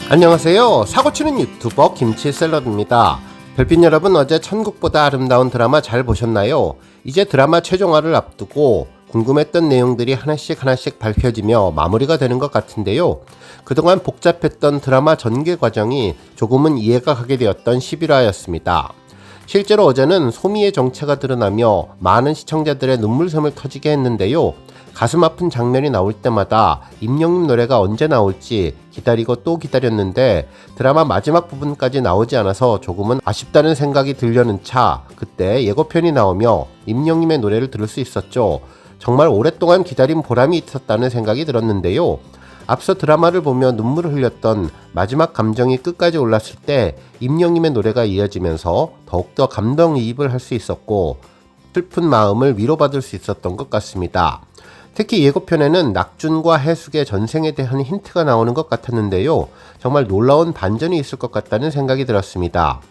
안녕하세요. 사고치는 유튜버 김치샐러드입니다. 별빛 여러분, 어제 천국보다 아름다운 드라마 잘 보셨나요? 이제 드라마 최종화를 앞두고 궁금했던 내용들이 하나씩 밝혀지며 마무리가 되는 것 같은데요. 그동안 복잡했던 드라마 전개 과정이 조금은 이해가 가게 되었던 11화였습니다. 실제로 어제는 소미의 정체가 드러나며 많은 시청자들의 눈물샘을 터지게 했는데요. 가슴 아픈 장면이 나올 때마다 임영웅 노래가 언제 나올지 기다리고 또 기다렸는데 드라마 마지막 부분까지 나오지 않아서 조금은 아쉽다는 생각이 들려는 차, 그때 예고편이 나오며 임영웅의 노래를 들을 수 있었죠. 정말 오랫동안 기다린 보람이 있었다는 생각이 들었는데요. 앞서 드라마를 보며 눈물을 흘렸던 마지막 감정이 끝까지 올랐을 때 임영웅의 노래가 이어지면서 더욱더 감동이입을 할 수 있었고 슬픈 마음을 위로받을 수 있었던 것 같습니다. 특히 예고편에는 낙준과 해숙의 전생에 대한 힌트가 나오는 것 같았는데요. 정말 놀라운 반전이 있을 것 같다는 생각이 들었습니다.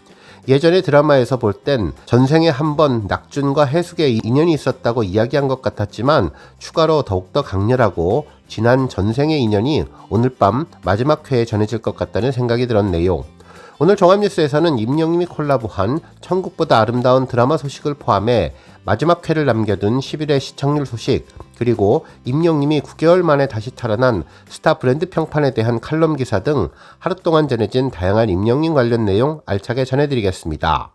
예전에 드라마에서 볼 땐 전생에 한번 낙준과 해숙의 인연이 있었다고 이야기한 것 같았지만 추가로 더욱더 강렬하고 지난 전생의 인연이 오늘 밤 마지막 회에 전해질 것 같다는 생각이 들었네요. 오늘 종합뉴스에서는 임영웅이 콜라보한 천국보다 아름다운 드라마 소식을 포함해 마지막 회를 남겨둔 11회 시청률 소식, 그리고 임영웅이 9개월 만에 다시 탈환한 스타 브랜드 평판에 대한 칼럼 기사 등 하루 동안 전해진 다양한 임영웅 관련 내용 알차게 전해드리겠습니다.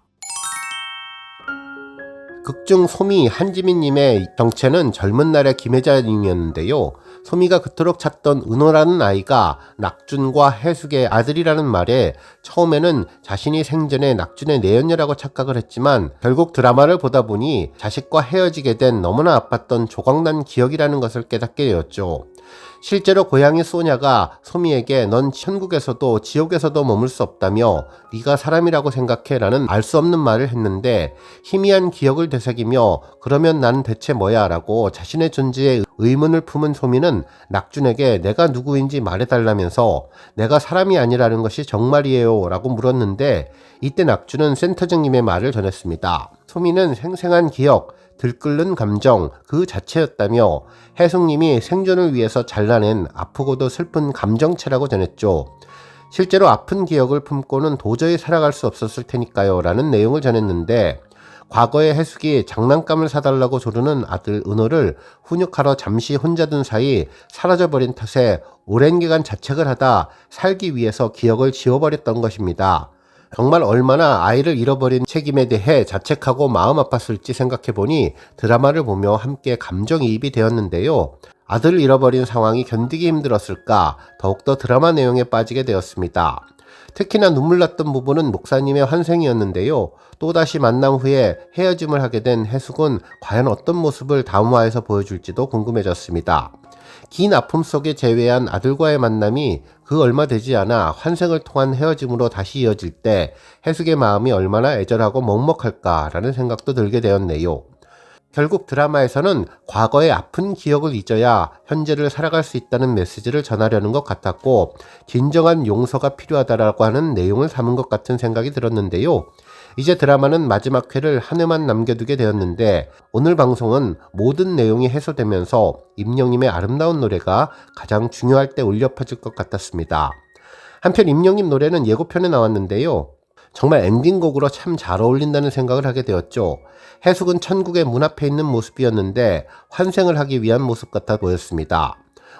극중 소미 한지민님의 정체는 젊은 날의 김혜자님이었는데요. 소미가 그토록 찾던 은호라는 아이가 낙준과 해숙의 아들이라는 말에 처음에는 자신이 생전에 낙준의 내연녀라고 착각을 했지만 결국 드라마를 보다 보니 자식과 헤어지게 된 너무나 아팠던 조각난 기억이라는 것을 깨닫게 되었죠. 실제로 고양이 소냐가 소미에게 넌 천국에서도 지옥에서도 머물 수 없다며 네가 사람이라고 생각해 라는 알 수 없는 말을 했는데 희미한 기억을 되새기며 그러면 난 대체 뭐야 라고 자신의 존재에 의문을 품은 소미는 낙준에게 내가 누구인지 말해달라면서 내가 사람이 아니라는 것이 정말이에요 라고 물었는데 이때 낙준은 센터장님의 말을 전했습니다. 소미는 생생한 기억, 들끓는 감정 그 자체였다며 해숙님이 생존을 위해서 잘라낸 아프고도 슬픈 감정체라고 전했죠. 실제로 아픈 기억을 품고는 도저히 살아갈 수 없었을 테니까요 라는 내용을 전했는데 과거에 해숙이 장난감을 사달라고 조르는 아들 은호를 훈육하러 잠시 혼자 둔 사이 사라져버린 탓에 오랜 기간 자책을 하다 살기 위해서 기억을 지워버렸던 것입니다. 정말 얼마나 아이를 잃어버린 책임에 대해 자책하고 마음 아팠을지 생각해보니 드라마를 보며 함께 감정이입이 되었는데요. 아들을 잃어버린 상황이 견디기 힘들었을까 더욱더 드라마 내용에 빠지게 되었습니다. 특히나 눈물 났던 부분은 목사님의 환생이었는데요. 또다시 만남 후에 헤어짐을 하게 된 해숙은 과연 어떤 모습을 다음 화에서 보여줄지도 궁금해졌습니다. 긴 아픔 속에 재회한 아들과의 만남이 그 얼마 되지 않아 환생을 통한 헤어짐으로 다시 이어질 때 해숙의 마음이 얼마나 애절하고 먹먹할까라는 생각도 들게 되었네요. 결국 드라마에서는 과거의 아픈 기억을 잊어야 현재를 살아갈 수 있다는 메시지를 전하려는 것 같았고 진정한 용서가 필요하다라고 하는 내용을 담은 것 같은 생각이 들었는데요. 이제 드라마는 마지막 회를 한 회만 남겨두게 되었는데 오늘 방송은 모든 내용이 해소되면서 임영웅의 아름다운 노래가 가장 중요할 때 울려 퍼질 것 같았습니다. 한편 임영웅 노래는 예고편에 나왔는데요. 정말 엔딩곡으로 참 잘 어울린다는 생각을 하게 되었죠. 해숙은 천국의 문 앞에 있는 모습이었는데 환생을 하기 위한 모습 같아 보였습니다.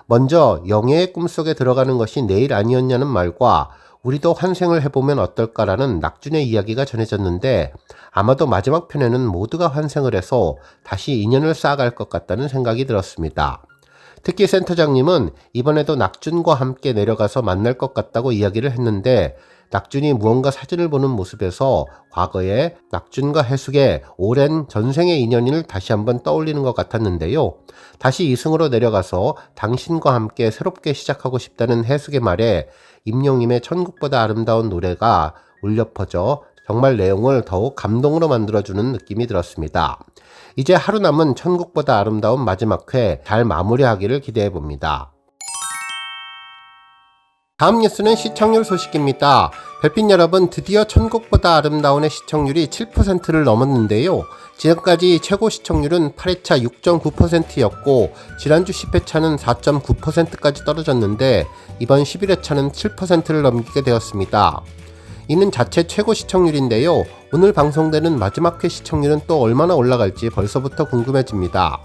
먼저 영예의 꿈속에 들어가는 것이 내일 아니었냐는 말과 우리도 환생을 해보면 어떨까라는 낙준의 이야기가 전해졌는데 아마도 마지막 편에는 모두가 환생을 해서 다시 인연을 쌓아갈 것 같다는 생각이 들었습니다. 특히 센터장님은 이번에도 낙준과 함께 내려가서 만날 것 같다고 이야기를 했는데 낙준이 무언가 사진을 보는 모습에서 과거에 낙준과 해숙의 오랜 전생의 인연을 다시 한번 떠올리는 것 같았는데요. 다시 이승으로 내려가서 당신과 함께 새롭게 시작하고 싶다는 해숙의 말에 임영웅의 천국보다 아름다운 노래가 울려 퍼져 정말 내용을 더욱 감동으로 만들어주는 느낌이 들었습니다. 이제 하루 남은 천국보다 아름다운 마지막 회 잘 마무리하기를 기대해봅니다. 다음 뉴스는 시청률 소식입니다. 별빛 여러분, 드디어 천국보다 아름다운의 시청률이 7%를 넘었는데요. 지금까지 최고 시청률은 8회차 6.9%였고 지난주 10회차는 4.9%까지 떨어졌는데 이번 11회차는 7%를 넘기게 되었습니다. 이는 자체 최고 시청률인데요. 오늘 방송되는 마지막 회 시청률은 또 얼마나 올라갈지 벌써부터 궁금해집니다.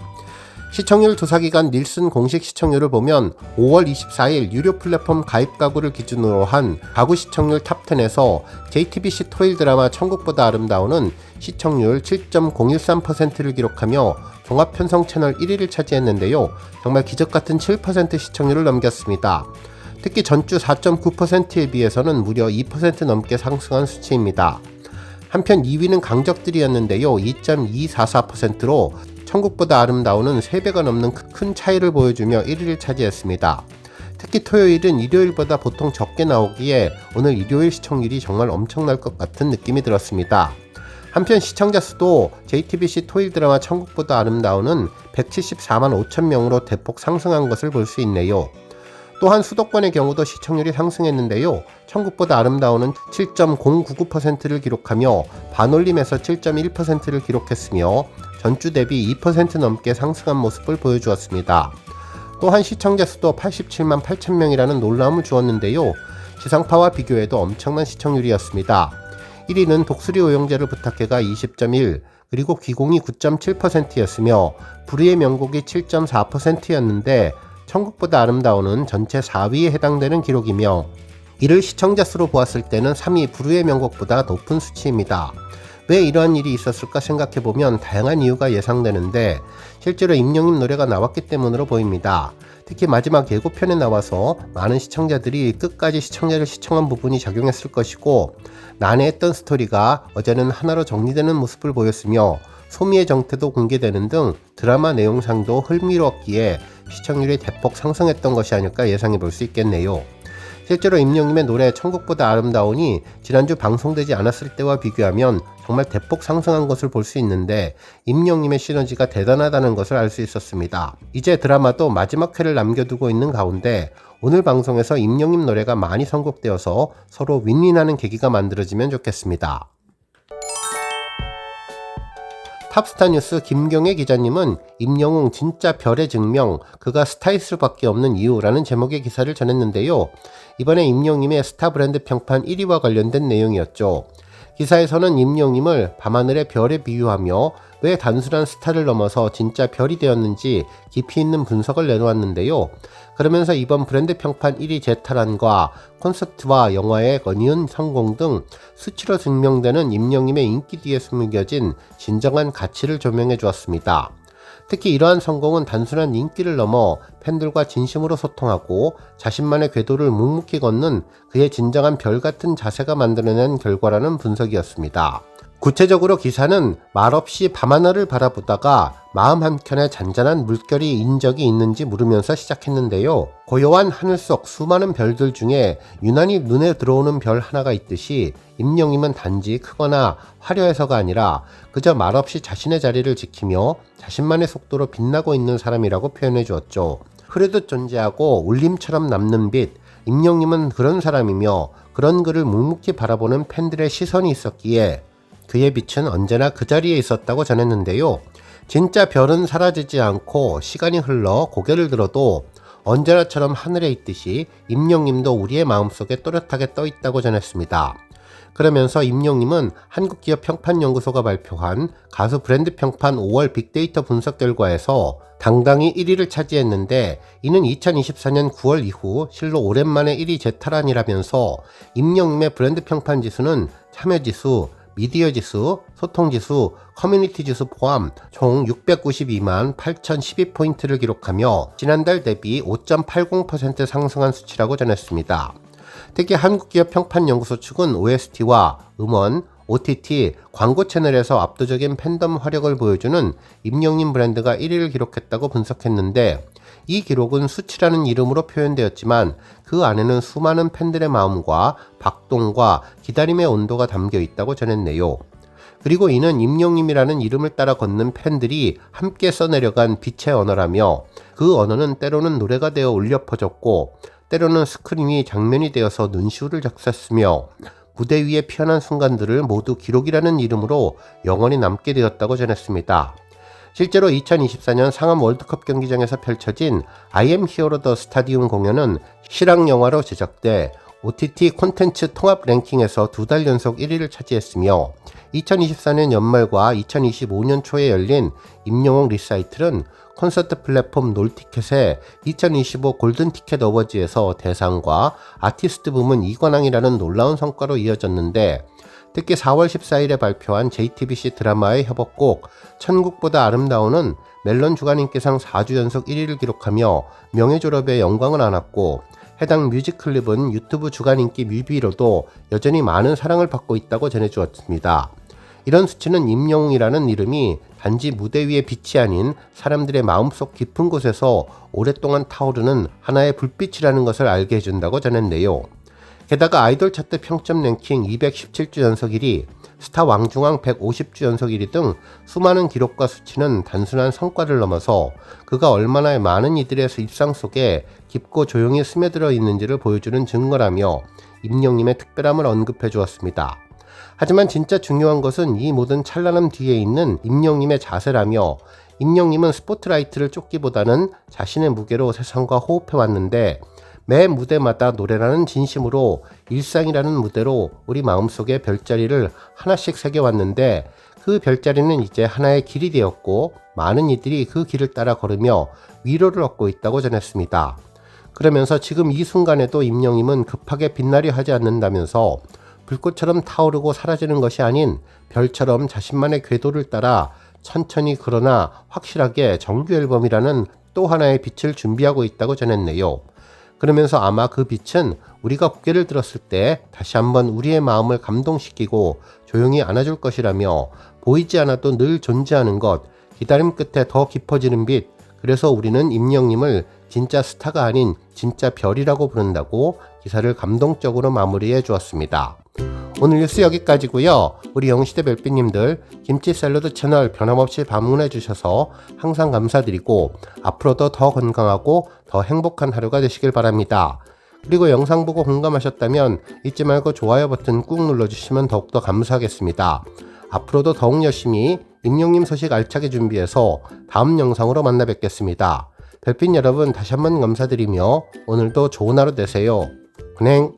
시청률 조사기관 닐슨 공식 시청률을 보면 5월 24일 유료 플랫폼 가입 가구를 기준으로 한 가구 시청률 탑10에서 JTBC 토요일 드라마 천국보다 아름다운은 시청률 7.013%를 기록하며 종합편성 채널 1위를 차지했는데요. 정말 기적같은 7% 시청률을 넘겼습니다. 특히 전주 4.9%에 비해서는 무려 2% 넘게 상승한 수치입니다. 한편 2위는 강적들이었는데요. 2.244%로 천국보다 아름다운은 3배가 넘는 큰 차이를 보여주며 1위를 차지했습니다. 특히 토요일은 일요일보다 보통 적게 나오기에 오늘 일요일 시청률이 정말 엄청날 것 같은 느낌이 들었습니다. 한편 시청자 수도 JTBC 토요일 드라마 천국보다 아름다운은 174만 5천 명으로 대폭 상승한 것을 볼 수 있네요. 또한 수도권의 경우도 시청률이 상승했는데요. 천국보다 아름다운은 7.099%를 기록하며 반올림에서 7.1%를 기록했으며 전주 대비 2% 넘게 상승한 모습을 보여주었습니다. 또한 시청자 수도 87만 8천 명이라는 놀라움을 주었는데요. 지상파와 비교해도 엄청난 시청률이었습니다. 1위는 독수리 오영재를 부탁해가 20.1, 그리고 귀공이 9.7%였으며 불의의 명곡이 7.4%였는데 천국보다 아름다운은 전체 4위에 해당되는 기록이며 이를 시청자 수로 보았을 때는 3위 불후의 명곡보다 높은 수치입니다. 왜 이러한 일이 있었을까 생각해보면 다양한 이유가 예상되는데 실제로 임영웅 노래가 나왔기 때문으로 보입니다. 특히 마지막 예고편에 나와서 많은 시청자들이 끝까지 시청자를 시청한 부분이 작용했을 것이고 난해했던 스토리가 어제는 하나로 정리되는 모습을 보였으며 소미의 정태도 공개되는 등 드라마 내용상도 흥미로웠기에 시청률이 대폭 상승했던 것이 아닐까 예상해 볼 수 있겠네요. 실제로 임영웅의 노래 천국보다 아름다운이 지난주 방송되지 않았을 때와 비교하면 정말 대폭 상승한 것을 볼 수 있는데 임영웅의 시너지가 대단하다는 것을 알 수 있었습니다. 이제 드라마도 마지막 회를 남겨두고 있는 가운데 오늘 방송에서 임영웅 노래가 많이 선곡되어서 서로 윈윈하는 계기가 만들어지면 좋겠습니다. 탑스타 뉴스 김경애 기자님은 임영웅 진짜 별의 증명, 그가 스타일 수밖에 없는 이유라는 제목의 기사를 전했는데요. 이번에 임영웅의 스타 브랜드 평판 1위와 관련된 내용이었죠. 기사에서는 임영웅을 밤하늘의 별에 비유하며 왜 단순한 스타를 넘어서 진짜 별이 되었는지 깊이 있는 분석을 내놓았는데요. 그러면서 이번 브랜드 평판 1위 재탈환과 콘서트와 영화의 연이은 성공 등 수치로 증명되는 임영웅의 인기 뒤에 숨겨진 진정한 가치를 조명해 주었습니다. 특히 이러한 성공은 단순한 인기를 넘어 팬들과 진심으로 소통하고 자신만의 궤도를 묵묵히 걷는 그의 진정한 별 같은 자세가 만들어낸 결과라는 분석이었습니다. 구체적으로 기사는 말없이 밤하늘을 바라보다가 마음 한켠에 잔잔한 물결이 인 적이 있는지 물으면서 시작했는데요. 고요한 하늘 속 수많은 별들 중에 유난히 눈에 들어오는 별 하나가 있듯이 임영웅은 단지 크거나 화려해서가 아니라 그저 말없이 자신의 자리를 지키며 자신만의 속도로 빛나고 있는 사람이라고 표현해 주었죠. 흐르듯 존재하고 울림처럼 남는 빛, 임영웅은 그런 사람이며 그런 그를 묵묵히 바라보는 팬들의 시선이 있었기에 그의 빛은 언제나 그 자리에 있었다고 전했는데요. 진짜 별은 사라지지 않고 시간이 흘러 고개를 들어도 언제나처럼 하늘에 있듯이 임영웅도 우리의 마음속에 또렷하게 떠 있다고 전했습니다. 그러면서 임영웅은 한국기업평판연구소가 발표한 가수 브랜드 평판 5월 빅데이터 분석 결과에서 당당히 1위를 차지했는데 이는 2024년 9월 이후 실로 오랜만에 1위 재탈환이라면서 임영웅의 브랜드 평판 지수는 참여지수, 미디어 지수, 소통 지수, 커뮤니티 지수 포함 총 692만 8,012포인트를 기록하며 지난달 대비 5.80% 상승한 수치라고 전했습니다. 특히 한국기업평판연구소 측은 OST와 음원, OTT, 광고 채널에서 압도적인 팬덤 화력을 보여주는 임영웅 브랜드가 1위를 기록했다고 분석했는데 이 기록은 수치라는 이름으로 표현되었지만 그 안에는 수많은 팬들의 마음과 박동과 기다림의 온도가 담겨 있다고 전했네요. 그리고 이는 임영웅이라는 이름을 따라 걷는 팬들이 함께 써내려간 빛의 언어라며 그 언어는 때로는 노래가 되어 울려 퍼졌고 때로는 스크린이 장면이 되어서 눈시울을 적셨으며 무대 위에 피어난 순간들을 모두 기록이라는 이름으로 영원히 남게 되었다고 전했습니다. 실제로 2024년 상암 월드컵 경기장에서 펼쳐진 I am hero the stadium 공연은 실황 영화로 제작돼 OTT 콘텐츠 통합 랭킹에서 2달 연속 1위를 차지했으며 2024년 연말과 2025년 초에 열린 임영웅 리사이틀은 콘서트 플랫폼 놀티켓의 2025 골든티켓 어워즈에서 대상과 아티스트 부문 2관왕이라는 놀라운 성과로 이어졌는데 특히 4월 14일에 발표한 JTBC 드라마의 협업곡 천국보다 아름다운은 멜론 주간인기상 4주 연속 1위를 기록하며 명예졸업에 영광을 안았고 해당 뮤직클립은 유튜브 주간인기 뮤비로도 여전히 많은 사랑을 받고 있다고 전해주었습니다. 이런 수치는 임영웅이라는 이름이 단지 무대 위의 빛이 아닌 사람들의 마음속 깊은 곳에서 오랫동안 타오르는 하나의 불빛이라는 것을 알게 해준다고 전했네요. 게다가 아이돌 차트 평점 랭킹 217주 연속 1위, 스타 왕중왕 150주 연속 1위 등 수많은 기록과 수치는 단순한 성과를 넘어서 그가 얼마나 많은 이들의 일상 속에 깊고 조용히 스며들어 있는지를 보여주는 증거라며 임영웅님의 특별함을 언급해 주었습니다. 하지만 진짜 중요한 것은 이 모든 찬란함 뒤에 있는 임영웅님의 자세라며 임영웅님은 스포트라이트를 쫓기보다는 자신의 무게로 세상과 호흡해 왔는데 매 무대마다 노래라는 진심으로 일상이라는 무대로 우리 마음속에 별자리를 하나씩 새겨왔는데 그 별자리는 이제 하나의 길이 되었고 많은 이들이 그 길을 따라 걸으며 위로를 얻고 있다고 전했습니다. 그러면서 지금 이 순간에도 임영웅님은 급하게 빛나려 하지 않는다면서 불꽃처럼 타오르고 사라지는 것이 아닌 별처럼 자신만의 궤도를 따라 천천히 그러나 확실하게 정규 앨범이라는 또 하나의 빛을 준비하고 있다고 전했네요. 그러면서 아마 그 빛은 우리가 고개를 들었을 때 다시 한번 우리의 마음을 감동시키고 조용히 안아줄 것이라며 보이지 않아도 늘 존재하는 것, 기다림 끝에 더 깊어지는 빛, 그래서 우리는 임영웅님을 진짜 스타가 아닌 진짜 별이라고 부른다고 기사를 감동적으로 마무리해 주었습니다. 오늘 뉴스 여기까지고요. 우리 영시대 별빛님들 김치 샐러드 채널 변함없이 방문해 주셔서 항상 감사드리고 앞으로도 더 건강하고 더 행복한 하루가 되시길 바랍니다. 그리고 영상 보고 공감하셨다면 잊지 말고 좋아요 버튼 꾹 눌러주시면 더욱더 감사하겠습니다. 앞으로도 더욱 열심히 임영웅님 소식 알차게 준비해서 다음 영상으로 만나 뵙겠습니다. 별빛 여러분 다시 한번 감사드리며 오늘도 좋은 하루 되세요. 은행